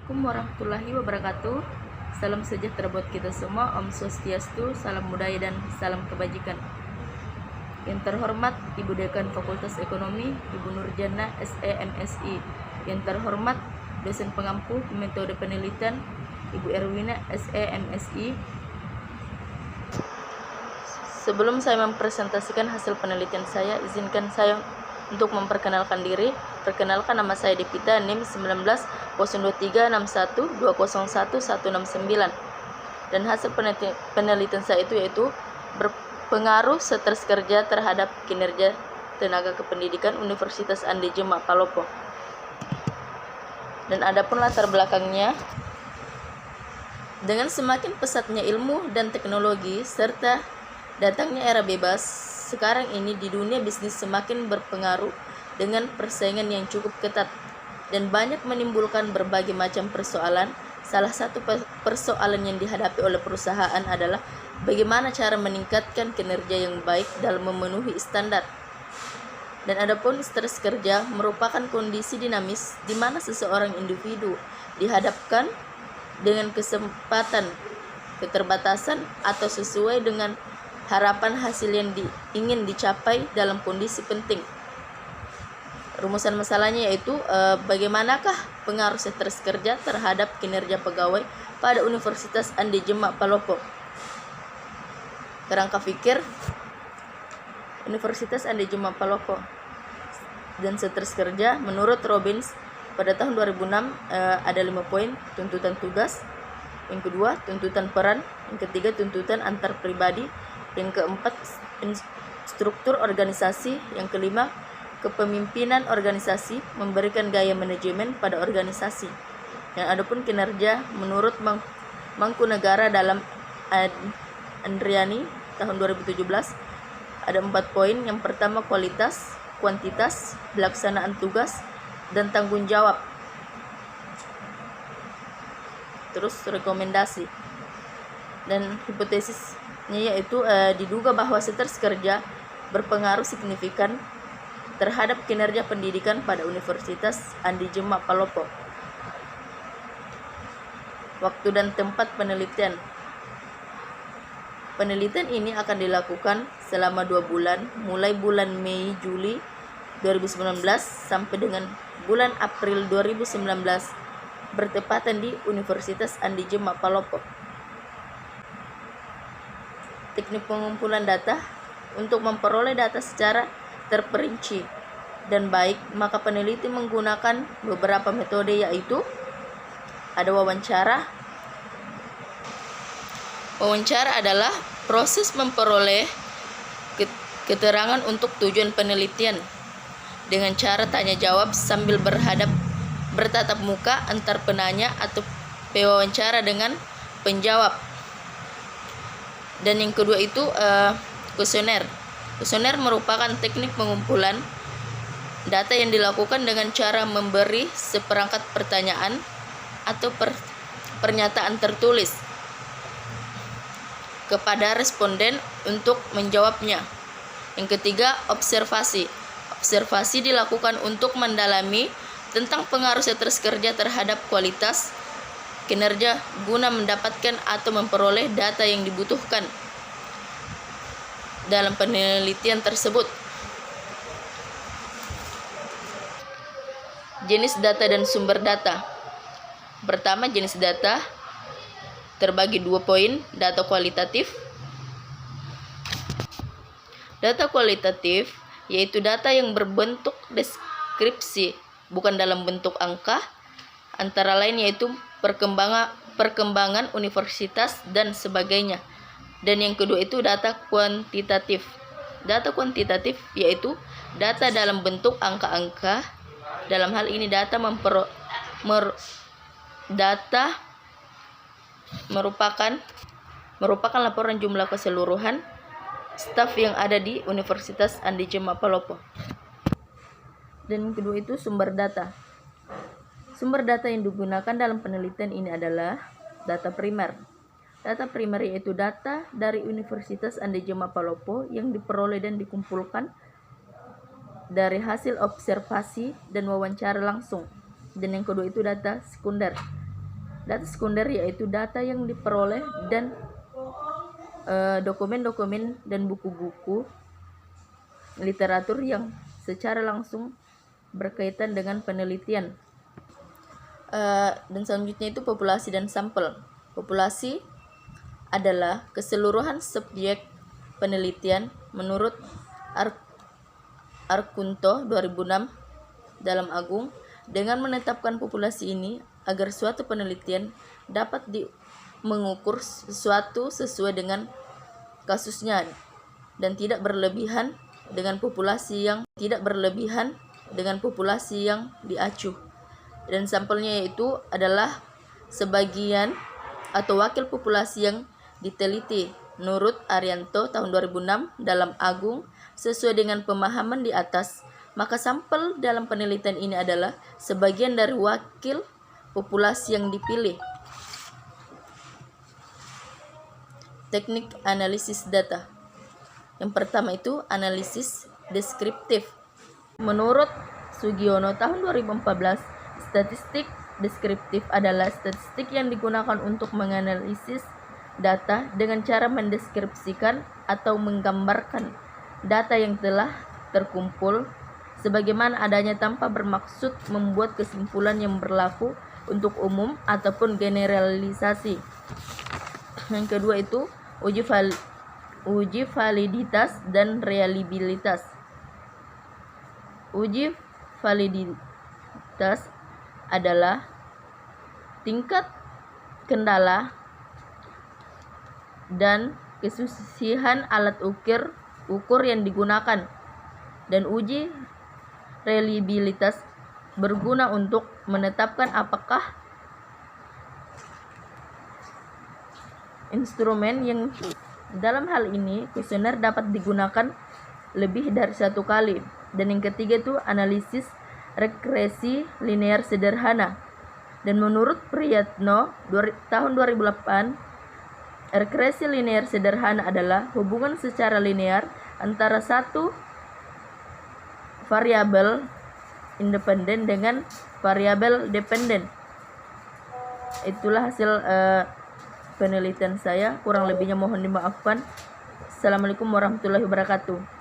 Assalamualaikum warahmatullahi wabarakatuh. Salam sejahtera buat kita semua. Om Swastiastu, salam budaya dan salam kebajikan. Yang terhormat Ibu Dekan Fakultas Ekonomi, Ibu Nurjana SE MSI. Yang terhormat dosen pengampu metode penelitian, Ibu Erwina SE MSI. Sebelum saya mempresentasikan hasil penelitian saya, izinkan saya untuk memperkenalkan diri. Perkenalkan, nama saya Devita, NIM 19-0231-201-169. Dan hasil penelitian saya itu berpengaruh stres kerja terhadap kinerja tenaga kependidikan Universitas Andi Jema Palopo. Dan adapun latar belakangnya, dengan semakin pesatnya ilmu dan teknologi serta datangnya era bebas, sekarang ini di dunia bisnis semakin berpengaruh dengan persaingan yang cukup ketat dan banyak menimbulkan berbagai macam persoalan. Salah satu persoalan yang dihadapi oleh perusahaan adalah bagaimana cara meningkatkan kinerja yang baik dalam memenuhi standar. Dan adapun stres kerja merupakan kondisi dinamis di mana seseorang individu dihadapkan dengan kesempatan, keterbatasan, atau sesuai dengan harapan hasil yang ingin dicapai dalam kondisi penting. Rumusan masalahnya yaitu bagaimanakah pengaruh stres kerja terhadap kinerja pegawai pada Universitas Andi Jema Palopo. Kerangka pikir Universitas Andi Jema Palopo dan stres kerja menurut Robbins pada tahun 2006 ada 5 poin: tuntutan tugas, yang kedua tuntutan peran, yang ketiga tuntutan antar pribadi, yang keempat struktur organisasi, yang kelima kepemimpinan organisasi, memberikan gaya manajemen pada organisasi. Yang adapun kinerja menurut Mangkunegara dalam Andriani tahun 2017 ada 4 poin. Yang pertama kualitas, kuantitas, pelaksanaan tugas, dan tanggung jawab. Terus rekomendasi dan hipotesisnya yaitu diduga bahwa stres kerja berpengaruh signifikan terhadap kinerja pendidikan pada Universitas Andi Jema Palopo. Waktu dan tempat penelitian. Penelitian ini akan dilakukan selama 2 bulan, mulai bulan Mei Juli 2019 sampai dengan bulan April 2019, bertepatan di Universitas Andi Jema Palopo. Teknik pengumpulan data. Untuk memperoleh data secara terperinci dan baik, maka peneliti menggunakan beberapa metode, yaitu ada wawancara. Wawancara adalah proses memperoleh keterangan untuk tujuan penelitian dengan cara tanya jawab sambil bertatap muka antar penanya atau pewawancara dengan penjawab. Dan yang kedua itu kuesioner. Kuesioner merupakan teknik pengumpulan data yang dilakukan dengan cara memberi seperangkat pertanyaan atau pernyataan tertulis kepada responden untuk menjawabnya. Yang ketiga, observasi. Observasi dilakukan untuk mendalami tentang pengaruh stres kerja terhadap kualitas kinerja guna mendapatkan atau memperoleh data yang dibutuhkan dalam penelitian tersebut. Jenis data dan sumber data. Pertama, jenis data terbagi 2 poin: data kualitatif. Data kualitatif yaitu data yang berbentuk deskripsi, bukan dalam bentuk angka, antara lain yaitu perkembangan universitas dan sebagainya. Dan yang kedua itu data kuantitatif. Data kuantitatif yaitu data dalam bentuk angka-angka. Dalam hal ini data merupakan laporan jumlah keseluruhan staf yang ada di Universitas Andi Jema Palopo. Dan yang kedua itu sumber data. Sumber data yang digunakan dalam penelitian ini adalah data primer. Data primer yaitu data dari Universitas Andi Jema Palopo yang diperoleh dan dikumpulkan dari hasil observasi dan wawancara langsung. Dan yang kedua itu data sekunder. Data sekunder yaitu data yang diperoleh dan dokumen-dokumen dan buku-buku literatur yang secara langsung berkaitan dengan penelitian. Dan selanjutnya itu populasi dan sampel. Populasi adalah keseluruhan subjek penelitian menurut Arkunto 2006 dalam Agung. Dengan menetapkan populasi ini agar suatu penelitian dapat mengukur sesuatu sesuai dengan kasusnya dan tidak berlebihan dengan populasi yang diacuh. Dan sampelnya yaitu adalah sebagian atau wakil populasi yang diteliti menurut Arianto tahun 2006 dalam Agung. Sesuai dengan pemahaman di atas, maka sampel dalam penelitian ini adalah sebagian dari wakil populasi yang dipilih. Teknik analisis data. Yang pertama itu analisis deskriptif. Menurut Sugiono tahun 2014, statistik deskriptif adalah statistik yang digunakan untuk menganalisis data dengan cara mendeskripsikan atau menggambarkan data yang telah terkumpul sebagaimana adanya tanpa bermaksud membuat kesimpulan yang berlaku untuk umum ataupun generalisasi. Yang kedua itu uji validitas dan reliabilitas. Uji validitas adalah tingkat kendala dan kesusihan alat ukur yang digunakan, dan uji reliabilitas berguna untuk menetapkan apakah instrumen yang dalam hal ini kuesioner dapat digunakan lebih dari satu kali. Dan yang ketiga itu analisis regresi linear sederhana. Dan menurut Priyatno tahun 2008, regresi linear sederhana adalah hubungan secara linear antara satu variabel independen dengan variabel dependen. Itulah hasil penelitian saya, kurang lebihnya mohon dimaafkan. Assalamualaikum warahmatullahi wabarakatuh.